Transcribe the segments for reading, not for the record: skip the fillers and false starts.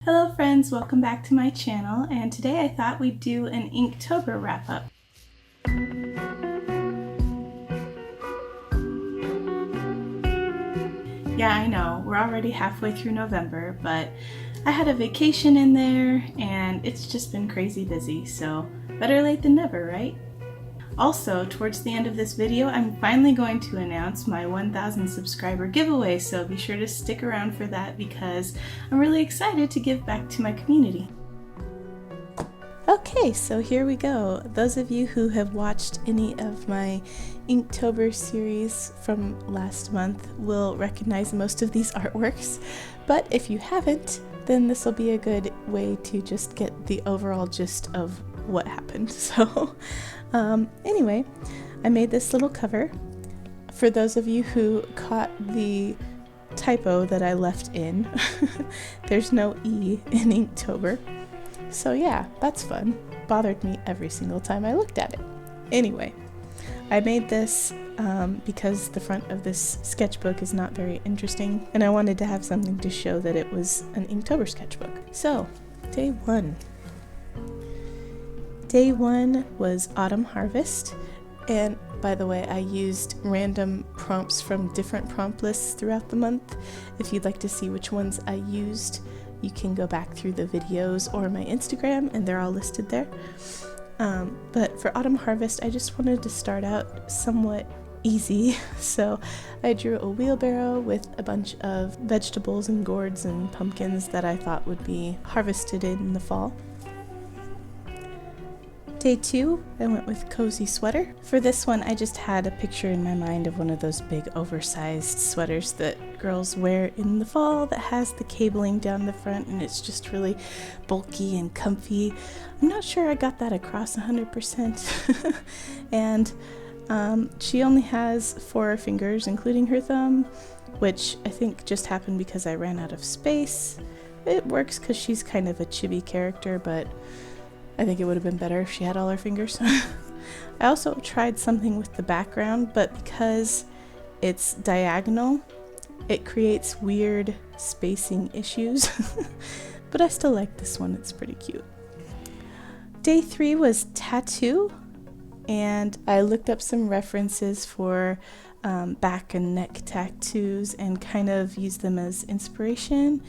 Hello friends, welcome back to my channel, and today I thought we'd do an Inktober wrap-up. Yeah, I know, we're already halfway through November, but I had a vacation in there and it's just been crazy busy, so better late than never, right? Also, towards the end of this video, I'm finally going to announce my 1,000 subscriber giveaway, so be sure to stick around for that because I'm really excited to give back to my community. Okay, so here we go. Those of you who have watched any of my Inktober series from last month will recognize most of these artworks, but if you haven't, then this will be a good way to just get the overall gist of what happened. So anyway, I made this little cover. For those of you who caught the typo that I left in, there's no E in Inktober. So yeah, that's fun. Bothered me every single time I looked at it. Anyway, I made this because the front of this sketchbook is not very interesting, and I wanted to have something to show that it was an Inktober sketchbook. So, day one. Day one was Autumn Harvest, and by the way, I used random prompts from different prompt lists throughout the month. If you'd like to see which ones I used, you can go back through the videos or my Instagram, and they're all listed there. But for Autumn Harvest, I just wanted to start out somewhat easy, so I drew a wheelbarrow with a bunch of vegetables and gourds and pumpkins that I thought would be harvested in the fall. Day two, I went with Cozy Sweater. For this one, I just had a picture in my mind of one of those big oversized sweaters that girls wear in the fall that has the cabling down the front, and it's just really bulky and comfy. I'm not sure I got that across 100%. And she only has 4 fingers, including her thumb, which I think just happened because I ran out of space. It works because she's kind of a chibi character, but I think it would have been better if she had all her fingers. I also tried something with the background, but because it's diagonal, it creates weird spacing issues. But I still like this one, it's pretty cute. Day 3 was tattoo, and I looked up some references for back and neck tattoos and kind of used them as inspiration.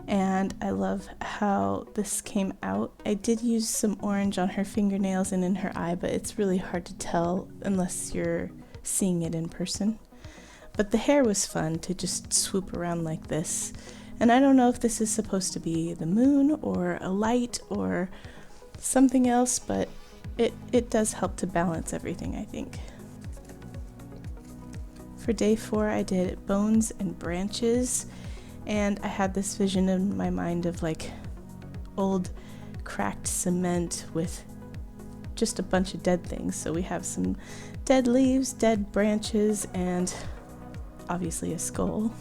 And I love how this came out. I did use some orange on her fingernails and in her eye, but it's really hard to tell unless you're seeing it in person. But the hair was fun to just swoop around like this. And I don't know if this is supposed to be the moon or a light or something else, but it does help to balance everything, I think. For day 4, I did bones and branches. And I had this vision in my mind of like old cracked cement with just a bunch of dead things. So we have some dead leaves, dead branches, and obviously a skull.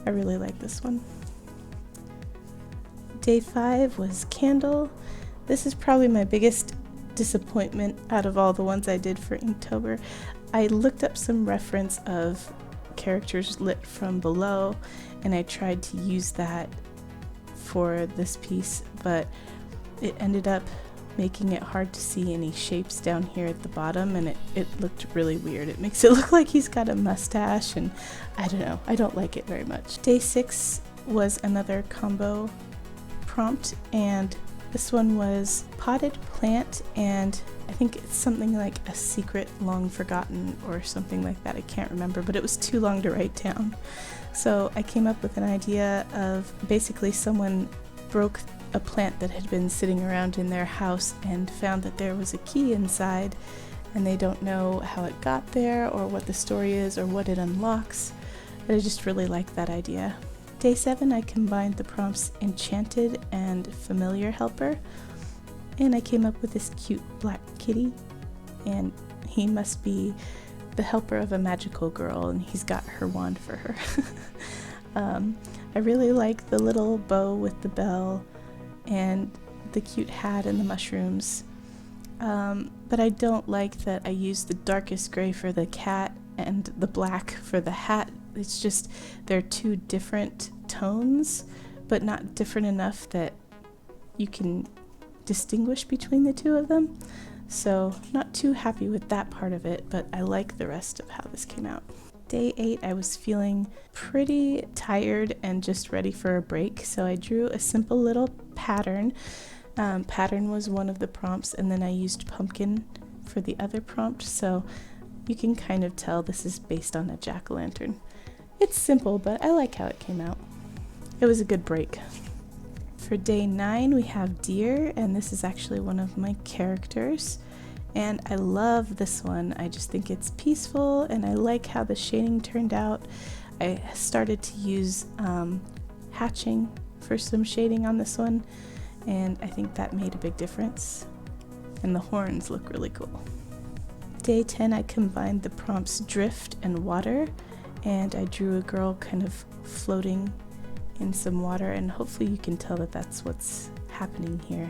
I really like this one. Day 5 was candle. This is probably my biggest disappointment out of all the ones I did for Inktober. I looked up some reference of characters lit from below, and I tried to use that for this piece, but it ended up making it hard to see any shapes down here at the bottom, and it looked really weird. It makes it look like he's got a mustache, and I don't know, I don't like it very much. Day 6 was another combo prompt, and this one was potted plant, and I think it's something like a secret long forgotten or something like that. I can't remember, but it was too long to write down. So I came up with an idea of basically someone broke a plant that had been sitting around in their house and found that there was a key inside, and they don't know how it got there or what the story is or what it unlocks. But I just really like that idea. Day 7, I combined the prompts Enchanted and Familiar Helper, and I came up with this cute black kitty, and he must be the helper of a magical girl, and he's got her wand for her. I really like the little bow with the bell and the cute hat and the mushrooms, but I don't like that I used the darkest gray for the cat and the black for the hat. It's just they're two different tones but not different enough that you can distinguish between the two of them. So not too happy with that part of it, but I like the rest of how this came out. Day 8, I was feeling pretty tired and just ready for a break, so I drew a simple little pattern. Pattern was one of the prompts, and then I used pumpkin for the other prompt, so you can kind of tell this is based on a jack-o'-lantern. It's simple, but I like how it came out. It was a good break. For day 9, we have deer, and this is actually one of my characters. And I love this one. I just think it's peaceful, and I like how the shading turned out. I started to use hatching for some shading on this one, and I think that made a big difference. And the horns look really cool. Day 10, I combined the prompts drift and water, and I drew a girl kind of floating in some water, and hopefully you can tell that that's what's happening here.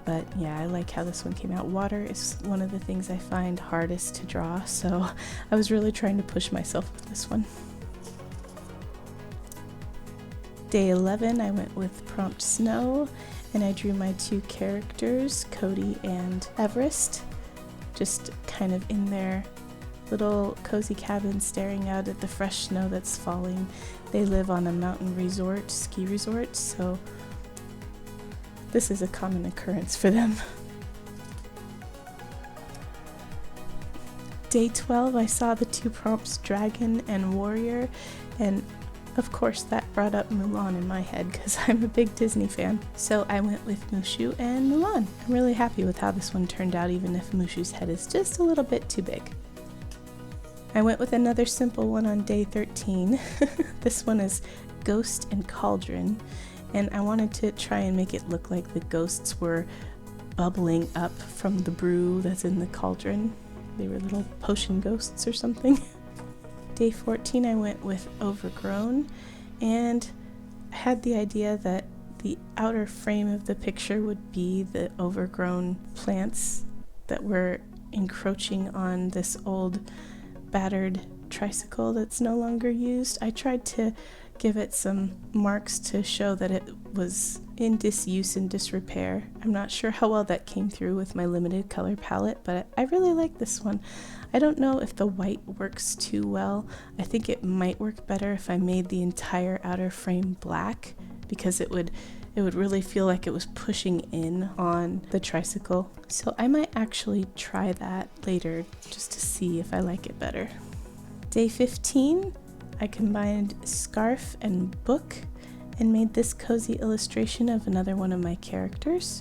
But yeah, I like how this one came out. Water is one of the things I find hardest to draw, so I was really trying to push myself with this one. Day 11, I went with prompt snow, and I drew my two characters, Cody and Everest, just kind of in their little cozy cabin staring out at the fresh snow that's falling. They live on a mountain resort, ski resort, so this is a common occurrence for them. Day 12, I saw the two prompts, dragon and warrior, and of course that brought up Mulan in my head because I'm a big Disney fan. So I went with Mushu and Mulan. I'm really happy with how this one turned out, even if Mushu's head is just a little bit too big. I went with another simple one on day 13. This one is Ghost and Cauldron, and I wanted to try and make it look like the ghosts were bubbling up from the brew that's in the cauldron. They were little potion ghosts or something. Day 14, I went with Overgrown, and I had the idea that the outer frame of the picture would be the overgrown plants that were encroaching on this old battered tricycle that's no longer used. I tried to give it some marks to show that it was in disuse and disrepair. I'm not sure how well that came through with my limited color palette, but I really like this one. I don't know if the white works too well. I think it might work better if I made the entire outer frame black, because it would really feel like it was pushing in on the tricycle. So I might actually try that later just to see if I like it better. Day 15, I combined scarf and book and made this cozy illustration of another one of my characters.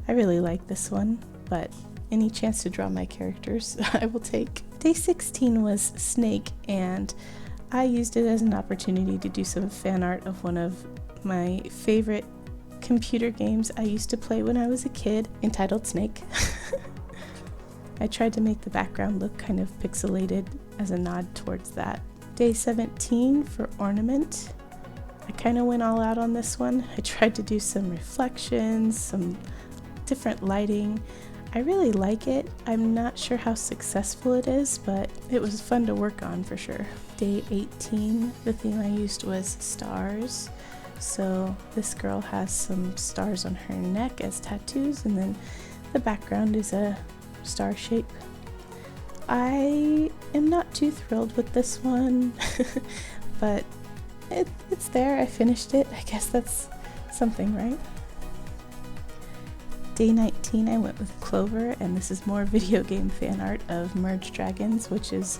I really like this one, but any chance to draw my characters I will take. Day 16 was Snake, and I used it as an opportunity to do some fan art of one of my favorite computer games I used to play when I was a kid, entitled Snake. I tried to make the background look kind of pixelated as a nod towards that. Day 17 for ornament. I kind of went all out on this one. I tried to do some reflections, some different lighting. I really like it. I'm not sure how successful it is, but it was fun to work on for sure. Day 18, the theme I used was stars. So this girl has some stars on her neck as tattoos, and then the background is a star shape. I am not too thrilled with this one, but it's there. I finished it. I guess that's something, right? Day 19, I went with Clover, and this is more video game fan art of Merge Dragons, which is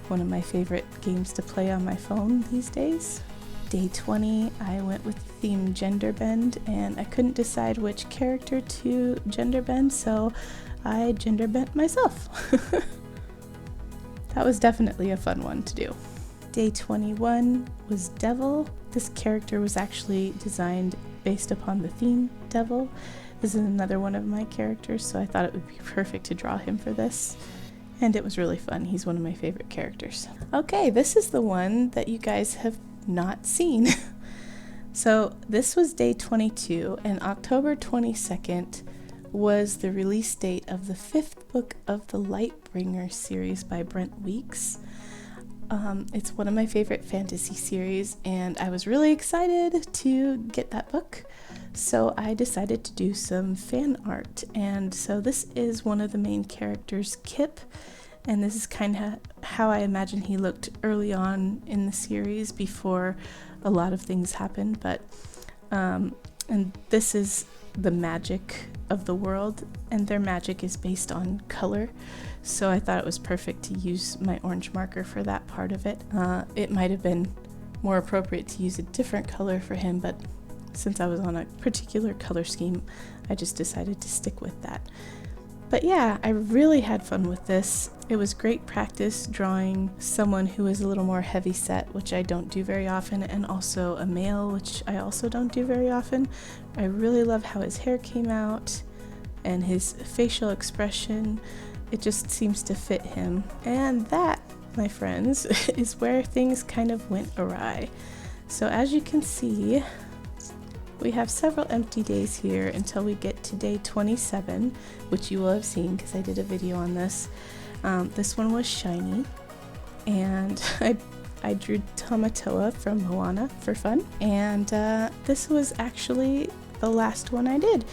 one of my favorite games to play on my phone these days. Day 20, I went with the theme gender bend, and I couldn't decide which character to gender bend, so I gender bent myself. That was definitely a fun one to do. Day 21 was Devil. This character was actually designed based upon the theme Devil. This is another one of my characters, so I thought it would be perfect to draw him for this. And it was really fun. He's one of my favorite characters. Okay, this is the one that you guys have not seen. So this was day 22, and October 22nd was the release date of the 5th book of the Lightbringer series by Brent Weeks. It's one of my favorite fantasy series, and I was really excited to get that book. So I decided to do some fan art. And so this is one of the main characters, Kip. And this is kind of how I imagine he looked early on in the series before a lot of things happened. But, and this is the magic of the world, and their magic is based on color. So I thought it was perfect to use my orange marker for that part of it. It might have been more appropriate to use a different color for him, but since I was on a particular color scheme, I just decided to stick with that. But yeah, I really had fun with this. It was great practice drawing someone who is a little more heavy set, which I don't do very often, and also a male, which I also don't do very often. I really love how his hair came out and his facial expression. It just seems to fit him. And that, my friends, is where things kind of went awry. So as you can see, we have several empty days here until we get to day 27, which you will have seen because I did a video on this. This one was shiny, and I drew Tamatoa from Moana for fun, and this was actually the last one I did.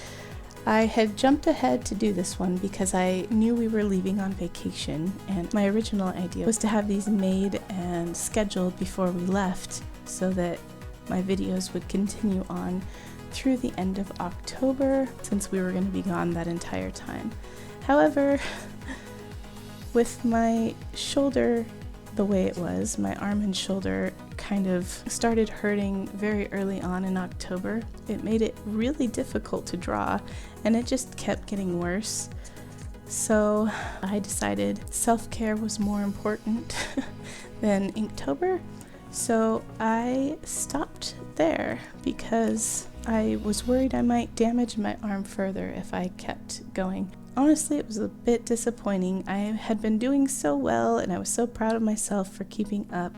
I had jumped ahead to do this one because I knew we were leaving on vacation, and my original idea was to have these made and scheduled before we left so that my videos would continue on through the end of October, since we were going to be gone that entire time. However, with my shoulder the way it was, my arm and shoulder kind of started hurting very early on in October. It made it really difficult to draw, and it just kept getting worse. So I decided self-care was more important than Inktober. So I stopped there because I was worried I might damage my arm further if I kept going. Honestly, it was a bit disappointing. I had been doing so well, and I was so proud of myself for keeping up,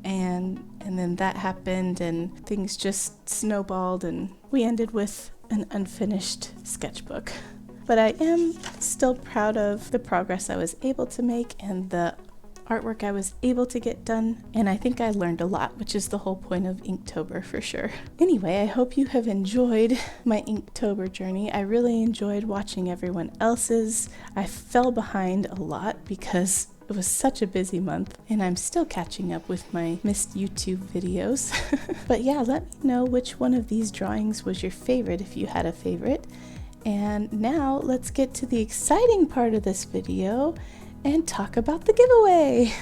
and then that happened, and things just snowballed, and we ended with an unfinished sketchbook. But I am still proud of the progress I was able to make and the artwork I was able to get done, and I think I learned a lot, which is the whole point of Inktober for sure. Anyway, I hope you have enjoyed my Inktober journey. I really enjoyed watching everyone else's. I fell behind a lot because it was such a busy month, and I'm still catching up with my missed YouTube videos. But yeah, let me know which one of these drawings was your favorite if you had a favorite. And now let's get to the exciting part of this video and talk about the giveaway.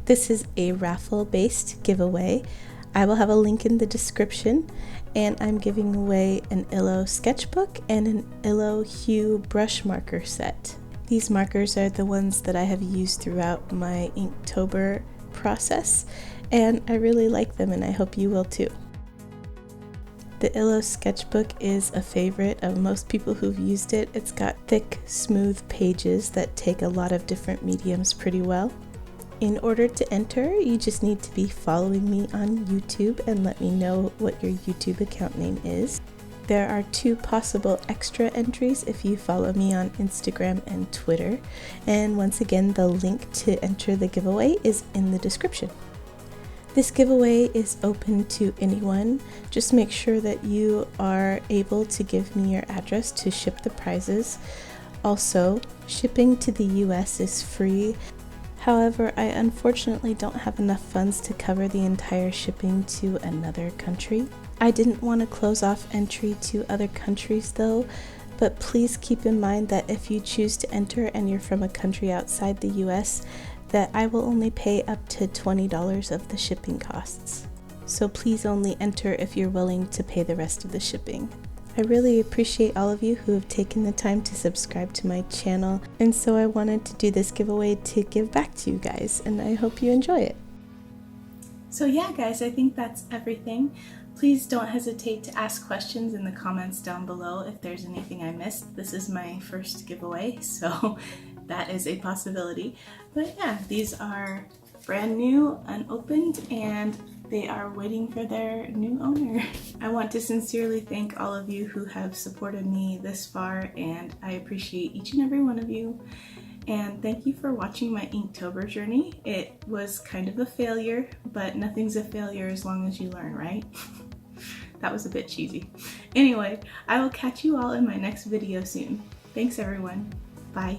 This is a raffle-based giveaway. I will have a link in the description, and I'm giving away an Illo sketchbook and an Illo Hue brush marker set. These markers are the ones that I have used throughout my Inktober process, and I really like them, and I hope you will too. The Illo sketchbook is a favorite of most people who've used it. It's got thick, smooth pages that take a lot of different mediums pretty well. In order to enter, you just need to be following me on YouTube and let me know what your YouTube account name is. There are 2 possible extra entries if you follow me on Instagram and Twitter. And once again, the link to enter the giveaway is in the description. This giveaway is open to anyone. Just make sure that you are able to give me your address to ship the prizes. Also, shipping to the US is free. However, I unfortunately don't have enough funds to cover the entire shipping to another country. I didn't want to close off entry to other countries though, but please keep in mind that if you choose to enter and you're from a country outside the US, that I will only pay up to $20 of the shipping costs. So please only enter if you're willing to pay the rest of the shipping. I really appreciate all of you who have taken the time to subscribe to my channel, and so I wanted to do this giveaway to give back to you guys, and I hope you enjoy it. So yeah guys, I think that's everything. Please don't hesitate to ask questions in the comments down below if there's anything I missed. This is my first giveaway, so that is a possibility. But yeah, these are brand new, unopened, and they are waiting for their new owner. I want to sincerely thank all of you who have supported me this far, and I appreciate each and every one of you. And thank you for watching my Inktober journey. It was kind of a failure, but nothing's a failure as long as you learn, right? That was a bit cheesy. Anyway, I will catch you all in my next video soon. Thanks everyone. Bye.